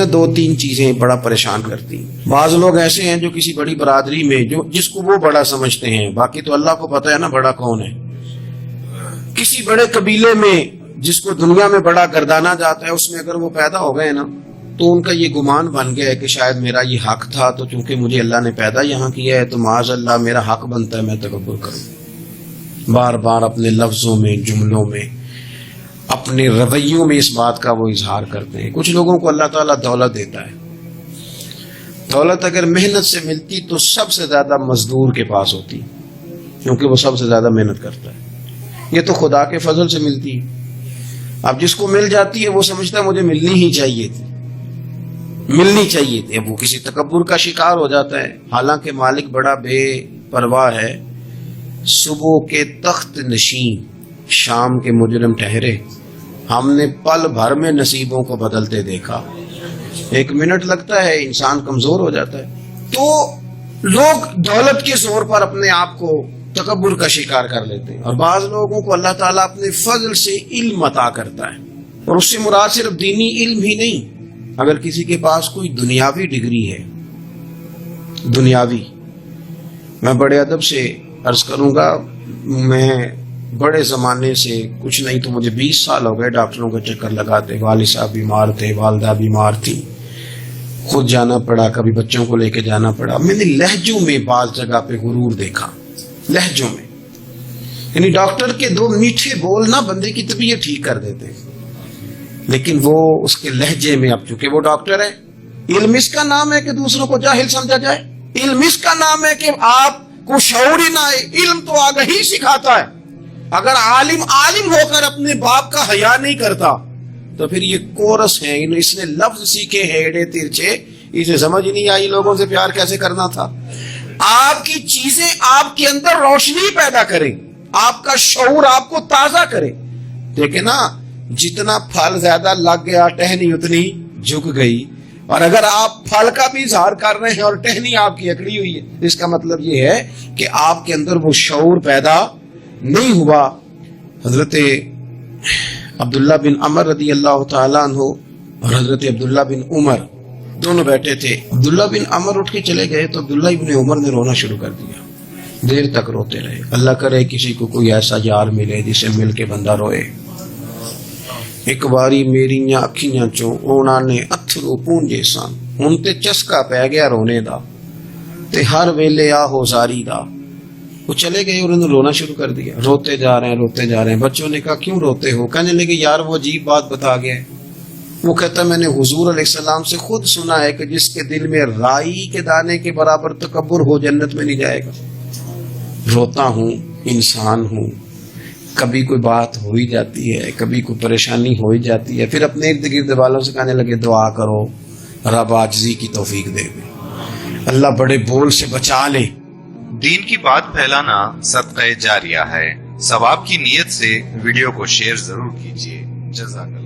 نا دو تین چیزیں بڑا پریشان کرتی ہیں. بعض لوگ ایسے ہیں جو کسی بڑی برادری میں جس کو وہ بڑا سمجھتے ہیں، باقی تو اللہ کو پتہ ہے نا بڑا کون ہے. کسی بڑے قبیلے میں جس کو دنیا میں بڑا گردانا جاتا ہے، اس میں اگر وہ پیدا ہو گئے نا تو ان کا یہ گمان بن گیا ہے کہ شاید میرا یہ حق تھا، تو چونکہ مجھے اللہ نے پیدا یہاں کیا ہے تو معاذ اللہ میرا حق بنتا ہے میں تکبر کروں. بار بار اپنے لفظوں میں، جملوں میں، اپنے رویوں میں اس بات کا وہ اظہار کرتے ہیں. کچھ لوگوں کو اللہ تعالیٰ دولت دیتا ہے. دولت اگر محنت سے ملتی تو سب سے زیادہ مزدور کے پاس ہوتی، کیونکہ وہ سب سے زیادہ محنت کرتا ہے. یہ تو خدا کے فضل سے ملتی ہے. اب جس کو مل جاتی ہے وہ سمجھتا ہے مجھے ملنی ہی چاہیے تھی، ملنی چاہیے تھی. اب وہ کسی تکبر کا شکار ہو جاتا ہے. حالانکہ مالک بڑا بے پرواہ ہے. صبح کے تخت نشین شام کے مجرم ٹھہرے، ہم نے پل بھر میں نصیبوں کو بدلتے دیکھا. ایک منٹ لگتا ہے انسان کمزور ہو جاتا ہے. تو لوگ دولت کے زور پر اپنے آپ کو تکبر کا شکار کر لیتے ہیں. اور بعض لوگوں کو اللہ تعالیٰ اپنے فضل سے علم عطا کرتا ہے، اور اس سے مراد صرف دینی علم ہی نہیں. اگر کسی کے پاس کوئی دنیاوی ڈگری ہے، دنیاوی، میں بڑے ادب سے عرض کروں گا، میں بڑے زمانے سے کچھ نہیں تو مجھے 20 سال ہو گئے ڈاکٹروں کا چکر لگاتے. والد صاحب بیمار تھے، والدہ بیمار تھی، خود جانا پڑا، کبھی بچوں کو لے کے جانا پڑا. میں نے لہجوں میں بعض جگہ پہ غرور دیکھا، لہجوں میں. یعنی ڈاکٹر کے دو میٹھے بول نہ بندے کی طبیعت ٹھیک کر دیتے ہیں، لیکن وہ اس کے لہجے میں، اب چونکہ وہ ڈاکٹر ہے. علم اس کا نام ہے کہ دوسروں کو جاہل سمجھا جائے. علم اس کا نام ہے کہ آپ کو شعور ہی نہ آئے. علم تو آگہی سکھاتا ہے. اگر عالم ہو کر اپنے باپ کا حیا نہیں کرتا تو پھر یہ کورس ہے، اس نے لفظ سیکھے ہیڑے ترچے، اسے سمجھ نہیں آئی لوگوں سے پیار کیسے کرنا تھا. آپ کی چیزیں آپ کے اندر روشنی پیدا کریں، آپ کا شعور آپ کو تازہ کرے. دیکھیں نا، جتنا پھل زیادہ لگ گیا ٹہنی اتنی جھک گئی. اور اگر آپ پھل کا بھی اظہار کر رہے ہیں اور ٹہنی آپ کی اکڑی ہوئی ہے، اس کا مطلب یہ ہے کہ آپ کے اندر وہ شعور پیدا نہیں ہوا. حضرت عبداللہ بن عمر رضی اللہ تعالیٰ عنہ اور حضرت عبداللہ بن عمر دونوں بیٹھے تھے. عبداللہ بن عمر اٹھ کے چلے گئے تو عبداللہ بن عمر نے رونا شروع کر دیا. دیر تک روتے رہے. اللہ کرے کسی کو کوئی ایسا یار ملے جسے مل کے بندہ روئے. ایک باری میریاں اکھیاں چوں اونا نے اتھرو پونجے سان، ہن تے چسکا پہ گیا رونے دا تے ہر ویلے آہو زاری دا. وہ چلے گئے اور انہوں نے رونا شروع کر دیا. روتے جا رہے ہیں. بچوں نے کہا کیوں روتے ہو؟ کہنے لگے یار وہ عجیب بات بتا گیا ہے. وہ کہتا میں نے حضور علیہ السلام سے خود سنا ہے کہ جس کے دل میں رائی کے دانے کے برابر تکبر ہو جنت میں نہیں جائے گا. روتا ہوں، انسان ہوں، کبھی کوئی بات ہو ہی جاتی ہے، کبھی کوئی پریشانی ہو ہی جاتی ہے. پھر اپنے ارد گرد والوں سے کہنے لگے دعا کرو رب عاجزی کی توفیق دے دے، اللہ بڑے بول سے بچا لے. دین کی بات پھیلانا صدقہ جاریہ ہے. ثواب کی نیت سے ویڈیو کو شیئر ضرور کیجیے. جزاک اللہ.